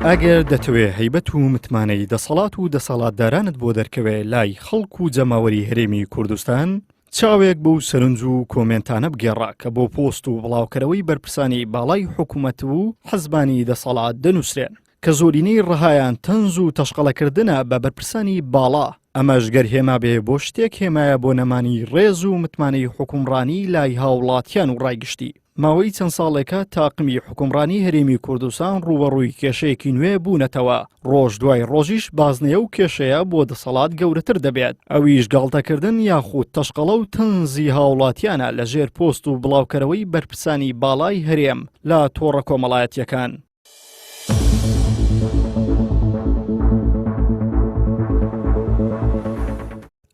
ئەگەر دەتەوێت هەیبەت و متمانەی دەسەڵات و دەسەڵاتدارانت بۆ دەرکەوێ لای خەڵک و جەماوەری هەرێمی کوردستان، چاوێک بەو سەرنج و کۆمنتانە بگێڕا کە بۆ پۆست و بڵاوکەرەوەی بەرپرسانی باڵای حکوومەت و حەزبانی دەسەڵات دەنووسرێن کە زۆرینەی ڕەهایان تەنز و تەشقەڵەکردنە بە بەرپرسانی باڵا. ئەمەش گەر هێما بێ بۆ شتێک هێمایە بۆ نەمانی ڕێز و متمانەی حکومڕانی لای هاوڵاتیان و ڕایگشتی. ماوەی چەند ساڵێکە تاقمی حکومڕانی هەرێمی کوردستان ڕوبەڕووی کێشەیەکی نوێ بوونەتەوە. ڕۆژ دوای ڕۆژیش بازنەیە و کێشەیە بۆ دەسەڵات گەورەتر دەبێت. ئەویش گاڵتەکردن یاخود تەشقەڵە و تەنزی هاوڵاتیانە لەژێر پۆست و بڵاوکەرەوەی بەرپرسانی باڵای هەرێم لە تۆڕە کۆمەڵایەتیەکان.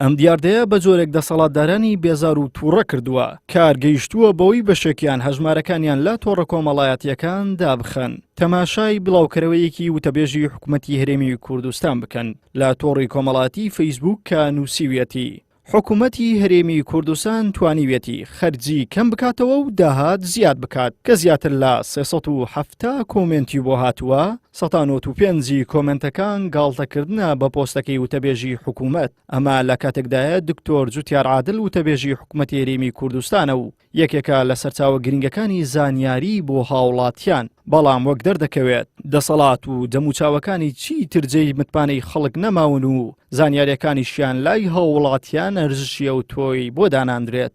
ئەم دیاردەیە بە جۆرێک دەسەڵاتدارانی بێزار و تووڕە کردووە کارگەیشتووە بەوەی بەشێکیان هەژمارەکانیان لە تۆڕە کۆمەڵایەتیەکان دابخەن تەماشای بڵاوکەرەوەیەکی وتەبێژی حکوومەتی هەرێمی کوردستان بکەن لە تۆڕی کۆمەڵاتی فەیسبوک کە نووسیویەتی حکوومەتی هەرێمی کوردستان توانیوێتی خەرجی کەم بکاتەوە و داهات زیاد بکات کە زیاتر لە 370 کۆمنتی بۆ هاتووە 195 کۆمنتەکان گاڵتەکردنە بە پۆستەکەی وتەبێژی حکوومەت. ئەمە لە کاتێکدایە دکتۆر جوتیار عادل وتەبێژی حکوومەتی هەرێمی کوردستانە و یەکێکە لە سەرچاوە گرنگەکانی زانیاری بۆ هاوڵاتیان. بەڵام وەک دەردەکەوێت دەسەڵات و دەموچاوەکانی چی ترجەی متمانەی خەڵک نەماون و زانیاریەکانیشیان لای هاوڵاتیان ئەرزشیە و تۆی بۆ داناندرێت.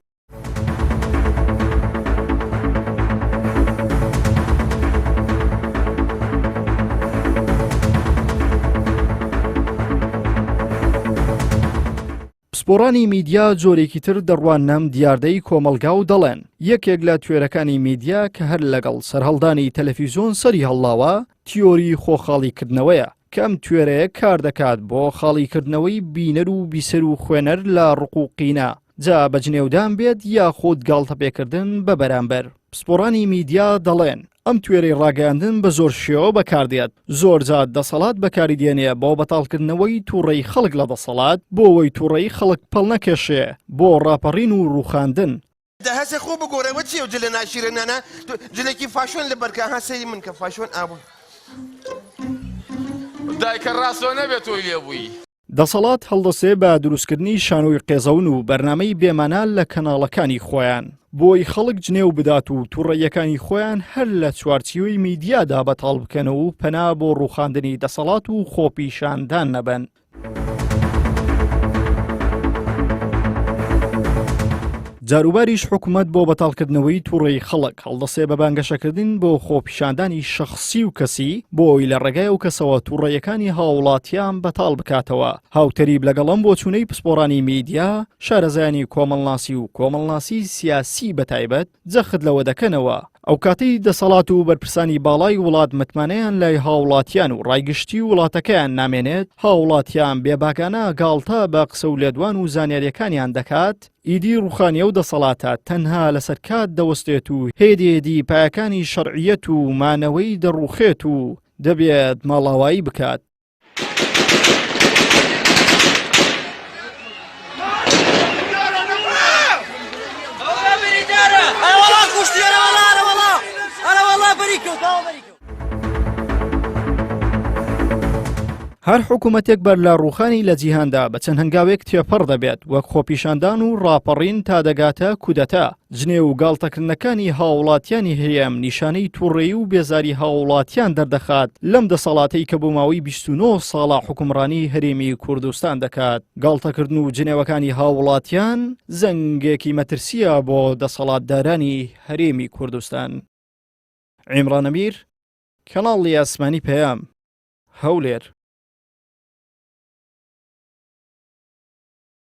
پسپۆڕانی میدیا جۆرێکی تر دەڕوان نەم دیاردەی کۆمەلگا و دەڵێن یەکێک لە توێرەکانی میدیا کە هەر لەگەڵ سەرهەڵدانی تەلەڤیزۆن سەری هەڵاوە تیۆری خۆخاڵیکردنەوەیە کە ئەم توێرەیە کار دەکات بۆ خاڵیکردنەوەی بینەر و بیسەر و خوێنەر لە ڕقوقینە جا بەجنێودان بێت یاخۆت گاڵتەپێکردن بە بەرامبەر. پسپۆڕانی میدیا دەڵێن ئەم توێرەی ڕاگەاندن بە زۆر شێوە بەکاردێت زۆر جات دەسەڵات بەکاری دێنێ بۆ بەتاڵکردنەوەی تووڕەی خەڵک لە دەسەڵات بۆ ئەوەی تووڕەی خەڵک پەڵ نەکێشێ بۆ ڕاپەڕین و ڕووخاندن. هەسێ خۆ بگۆڕەوە چی و جلە ناشیرێنانە جلێکی فاشۆن لە بەرکە هەسەی من کە فاشۆن ئابوو دایکە ڕاستۆ نەبێت تۆی لێبووی. دەسەڵات هەڵدەسێ بە دروستکردنی شانۆی قێزەون و بەرنامەی بێمانە لە کەناڵەکانی خۆیان بۆی خەڵک جنێو بدات و تووڕەیەکانی خۆیان هەر لە چوارچیوەی میدیادا بەتاڵ بکەنەوە و پەنا بۆ ڕووخاندنی دەسەڵات و خۆپیشاندان نەبن. جاروباریش حکوومەت بۆ بەتاڵکردنەوەی تووڕەی خەڵک هەڵدەسێ بە بانگەشەکردن بۆ خۆپیشاندانی شەخسی و کەسی بۆی لە ڕێگای و کەسەوە تووڕەیەکانی هاوڵاتیان بەتاڵ بکاتەوە. هاوتەریب لەگەڵم بۆ چوونەی پسپۆڕانی میدیا شارەزایانی کۆمەڵناسی و کۆمەڵناسی سیاسی بەتایبەت جەخت لەوە دەکەنەوە ئەو کاتەی دەسەڵات و بەرپرسانی باڵای وڵات متمانەیان لای هاوڵاتیان و ڕایگشتی وڵاتەکەیان نامێنێت هاوڵاتیان بێباگانە گاڵتە بە قسە و لێدوان و زانیاریەکانیان دەکات ئیدی ڕوخانیە و دەسەڵاتە تەنها لەسەر کات دەوەستێت و هێدێدی پایەکانی شەرعیەت و مانەوەی دەڕوخێت و دەبێت ماڵاوایی بکات. هەر حکوومەتێک بەر لە ڕووخانی لە جیهاندا بە چەند هەنگاوێک تێپەڕ دەبێت وەک خۆپیشاندان و ڕاپەڕین تا دەگاتە کودەتا. جنێ و گاڵتەکردنەکانی هاوڵاتیانی هەیەم نیشانەی تووڕێی و بێزاری هاوڵاتیان دەردەخات لەم دەسەڵاتەی کە بۆ ماوەی 29 ساڵە حکومڕانی هەرێمی کوردستان دەکات. گاڵتەکردن و جنێوەکانی هاوڵاتیان زەنگێکی مەترسیە بۆ دەسەڵاتدارانی هەرێمی کوردستان. عیمران ئەمیر، کەناڵی ئاسمانی پەیام، هەولێر.